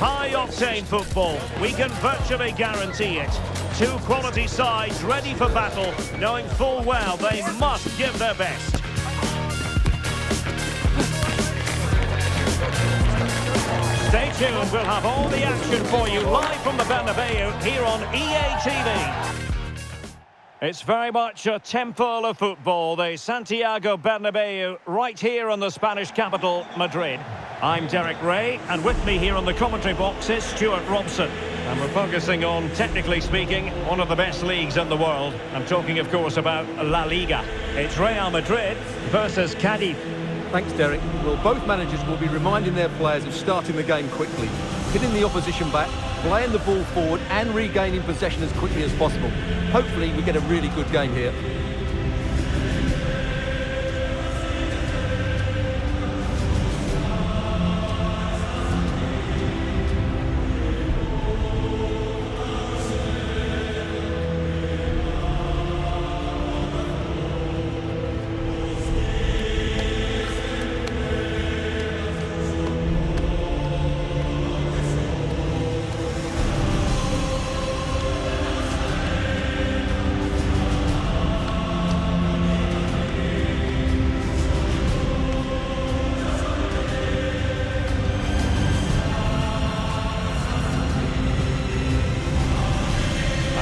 High-octane football, we can virtually guarantee it. Two quality sides ready for battle, knowing full well they must give their best. Stay tuned, we'll have all the action for you live from the Bernabeu here on EA TV. It's very much a temple of football, the Santiago Bernabeu, right here in the Spanish capital, Madrid. I'm Derek Ray, and with me here on the commentary box is Stuart Robson. And we're focusing on, technically speaking, one of the best leagues in the world. I'm talking, of course, about La Liga. It's Real Madrid versus Cadiz. Thanks, Derek. Well, both managers will be reminding their players of starting the game quickly, hitting the opposition back, playing the ball forward and regaining possession as quickly as possible. Hopefully we get a really good game here.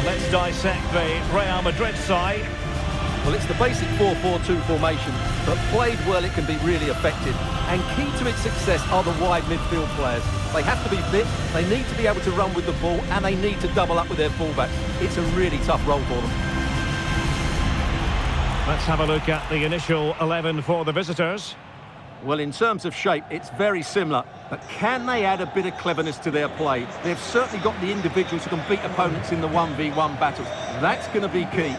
Let's dissect the Real Madrid side. Well, it's the basic 4-4-2 formation, but played well it can be really effective. And key to its success are the wide midfield players. They have to be fit, they need to be able to run with the ball, and they need to double up with their fullbacks. It's a really tough role for them. Let's have a look at the initial 11 for the visitors. Well, in terms of shape, it's very similar. But can they add a bit of cleverness to their play? They've certainly got the individuals who can beat opponents in the 1v1 battles. That's going to be key.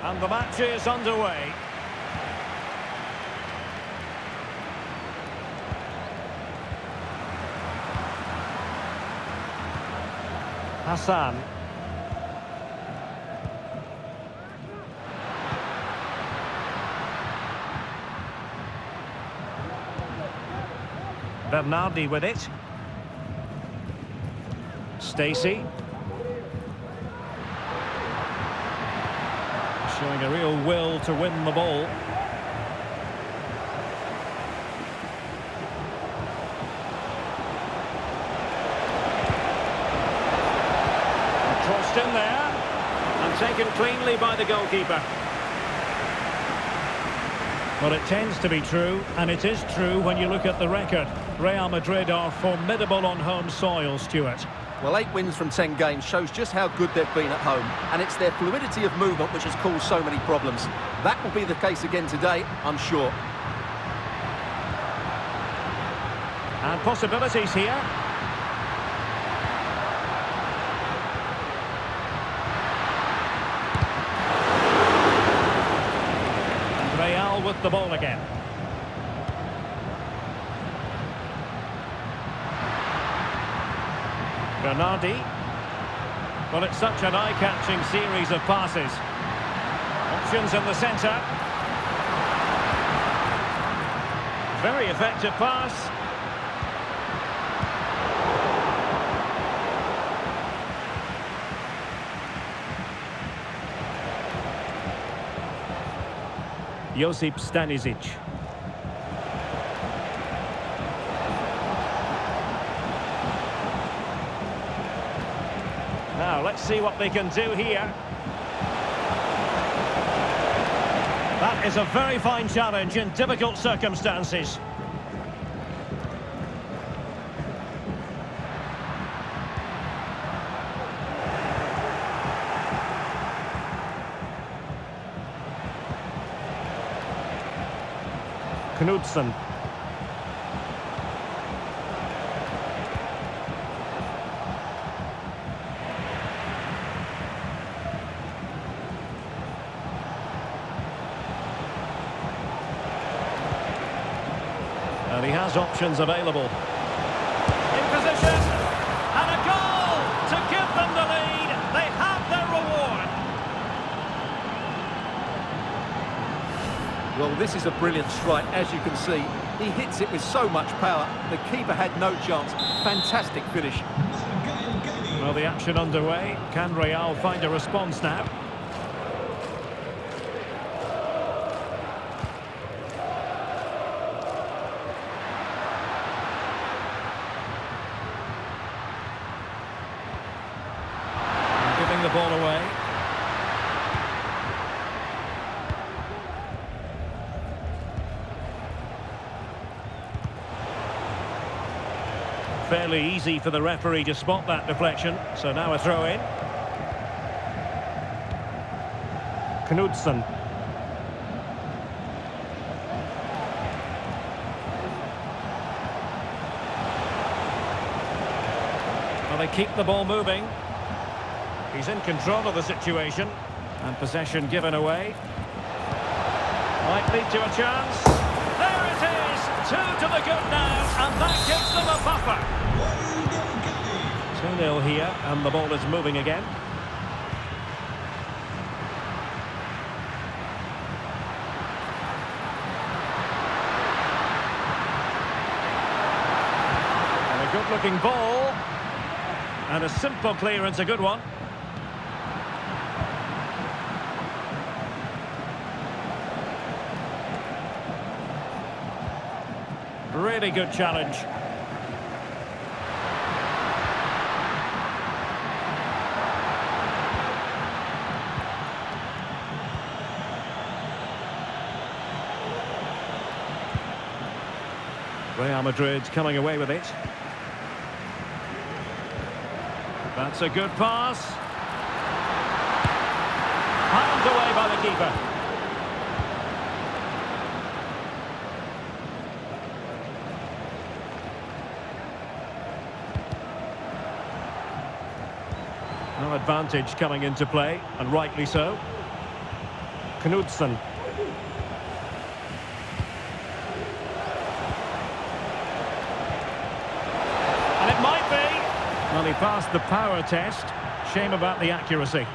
And the match is underway. Hassan. Bernardi with it. Stacey. Showing a real will to win the ball. Crossed in there and taken cleanly by the goalkeeper. Well, it tends to be true, and it is true when you look at the record. Real Madrid are formidable on home soil, Stuart. Well, 8 wins from 10 games shows just how good they've been at home. And it's their fluidity of movement which has caused so many problems. That will be the case again today, I'm sure. And possibilities here. And Real with the ball again. Bernardi. Well, it's such an eye-catching series of passes. Options in the centre. Very effective pass. Josip Stanisic. Now, let's see what they can do here. That is a very fine challenge in difficult circumstances. Knudsen. he has options available. In position, and a goal to give them the lead. They have their reward. Well, this is a brilliant strike, as you can see. He hits it with so much power. The keeper had no chance. Fantastic finish. Well, the action underway. Can Real find a response now? Giving the ball away. Fairly easy for the referee to spot that deflection. So now a throw in. Knudsen. Well, they keep the ball moving. He's in control of the situation. And possession given away. Might lead to a chance. There it is! 2 to the good now, and that gives them a buffer. 2-0 here, and the ball is moving again. And a good-looking ball. And a simple clearance, a good one. Really good challenge. Real Madrid coming away with it. That's a good pass. Palmed away by the keeper. No advantage coming into play, and rightly so. Knudsen. And it might be. Well, he passed the power test. Shame about the accuracy.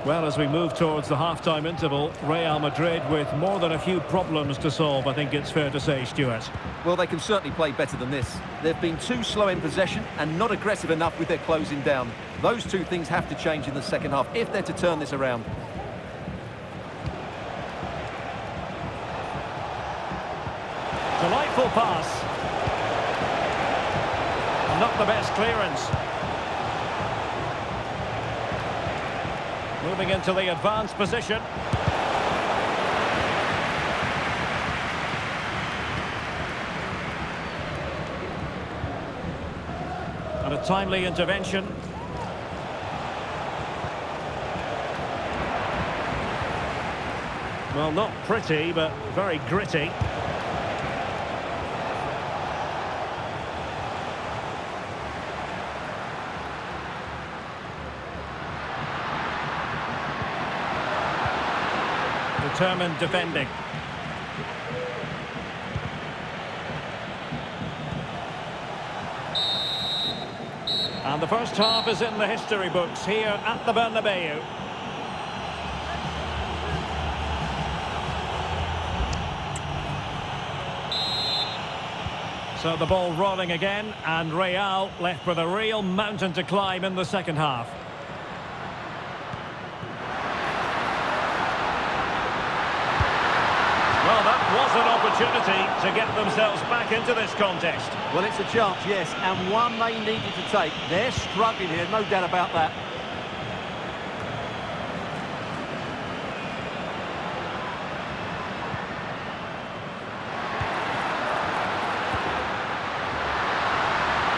Well, as we move towards the half-time interval, Real Madrid with more than a few problems to solve, I think it's fair to say, Stuart. Well, they can certainly play better than this. They've been too slow in possession and not aggressive enough with their closing down. Those two things have to change in the second half if they're to turn this around. Delightful pass. Not the best clearance. Moving into the advanced position. And a timely intervention. Well, not pretty, but very gritty. Determined defending. And the first half is in the history books here at the Bernabeu. So the ball rolling again, and Real left with a real mountain to climb in the second half. Well, that was an opportunity to get themselves back into this contest. Well, it's a chance, yes, and one they needed to take. They're struggling here, no doubt about that.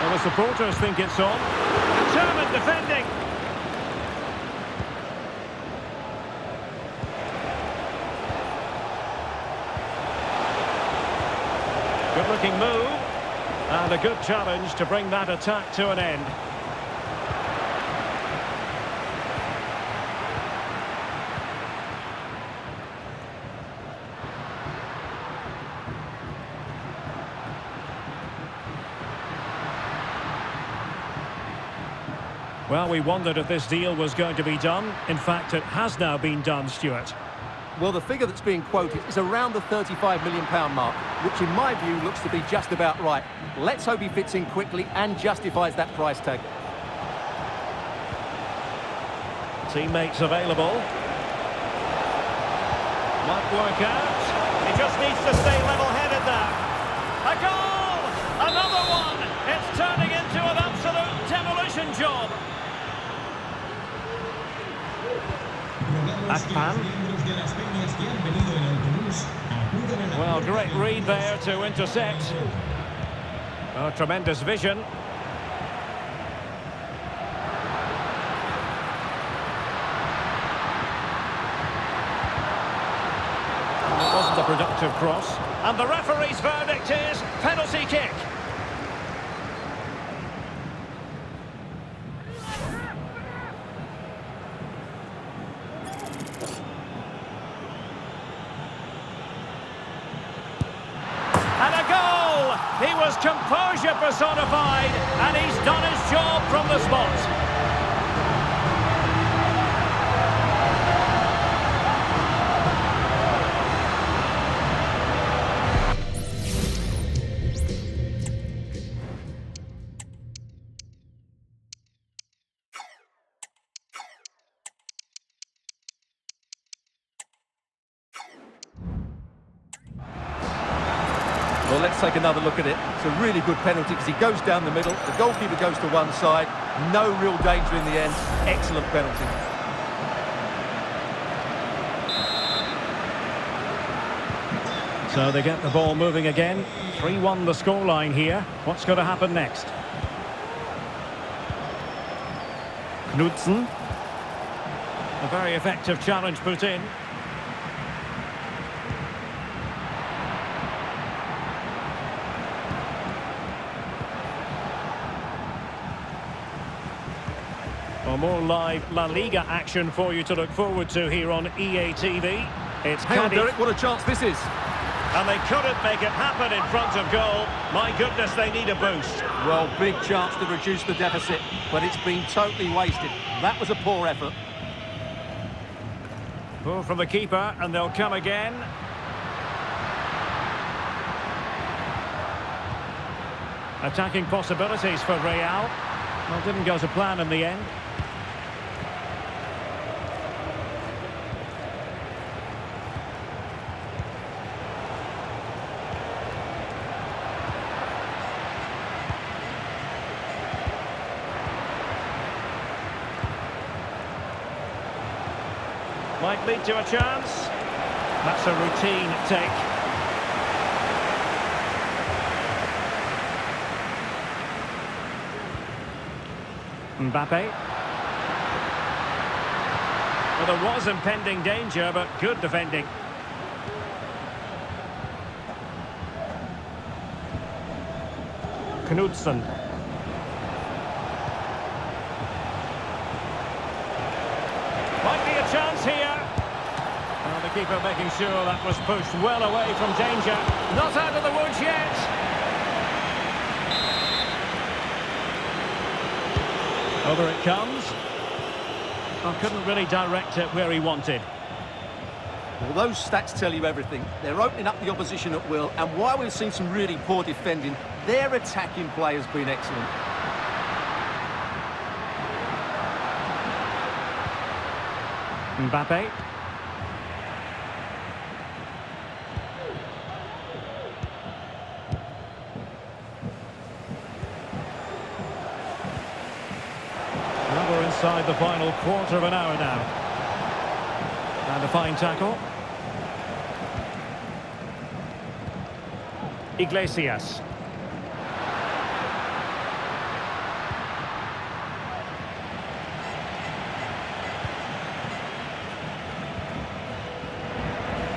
Well, the supporters think it's on. Determined defending. Good-looking move, and a good challenge to bring that attack to an end. Well, we wondered if this deal was going to be done. In fact, it has now been done, Stuart. Well, the figure that's being quoted is around the £35 million mark, which in my view looks to be just about right. Let's hope he fits in quickly and justifies that price tag. Teammates available. Might work out. He just needs to stay level-headed there. A goal! Another one! It's turning into an absolute demolition job. Akpan. Well, great read there to intercept. Oh, tremendous vision. It wasn't a productive cross. And the referee's verdict is penalty kick. And a goal! He was composure personified, and he's done his job from the spot. Well, let's take another look at it. It's a really good penalty because he goes down the middle, the goalkeeper goes to one side, no real danger in the end. Excellent penalty. So they get the ball moving again. 3-1 the scoreline here. What's going to happen next? Knudsen. A very effective challenge put in. Well, more live La Liga action for you to look forward to here on EA TV. It's Hang on, Cadiz. Derek, what a chance this is. And they couldn't make it happen in front of goal. My goodness, they need a boost. Well, big chance to reduce the deficit, but it's been totally wasted. That was a poor effort. Ball from the keeper, and they'll come again. Attacking possibilities for Real. Well, didn't go to plan in the end. Might lead to a chance. That's a routine take. Mbappe. Well, there was impending danger, but good defending. Knudsen. Might be a chance here. Well, the keeper making sure that was pushed well away from danger. Not out of the woods yet. Over it comes. Oh, couldn't really direct it where he wanted. Well, those stats tell you everything. They're opening up the opposition at will, and while we've seen some really poor defending, their attacking play has been excellent. Mbappe. Well, we're inside the final quarter of an hour now. And a fine tackle. Iglesias.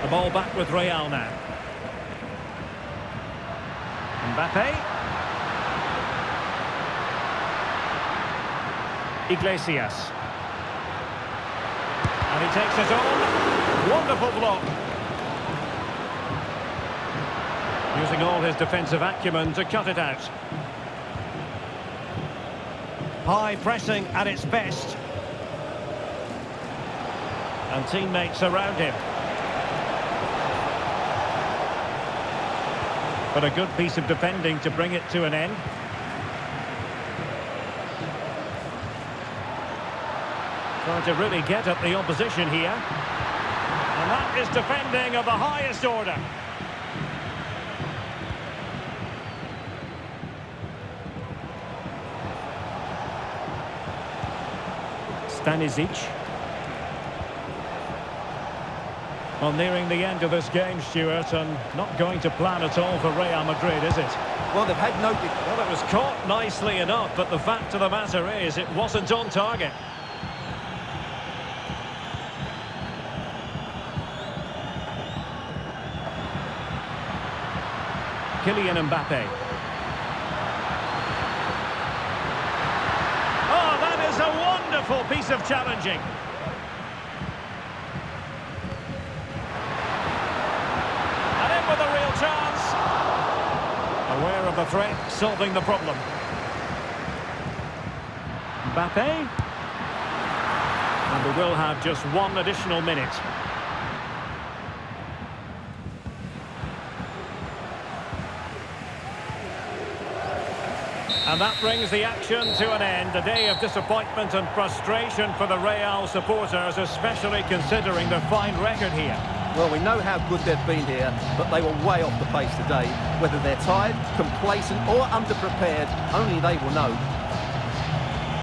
The ball back with Real now. Mbappe. Iglesias. And he takes it on. Wonderful block. Using all his defensive acumen to cut it out. High pressing at its best. And teammates around him. But a good piece of defending to bring it to an end. Trying to really get at the opposition here. And that is defending of the highest order. Stanisic. Well, nearing the end of this game, Stuart, and not going to plan at all for Real Madrid, is it? Well, they've had no... Well, it was caught nicely enough, but the fact of the matter is it wasn't on target. Kylian Mbappe. Oh, that is a wonderful piece of challenging. And in with a real chance. Aware of the threat, solving the problem. Mbappe. And we will have just one additional minute. And that brings the action to an end. A day of disappointment and frustration for the Real supporters, especially considering their fine record here. Well, we know how good they've been here, but they were way off the pace today. Whether they're tired, complacent or underprepared, only they will know.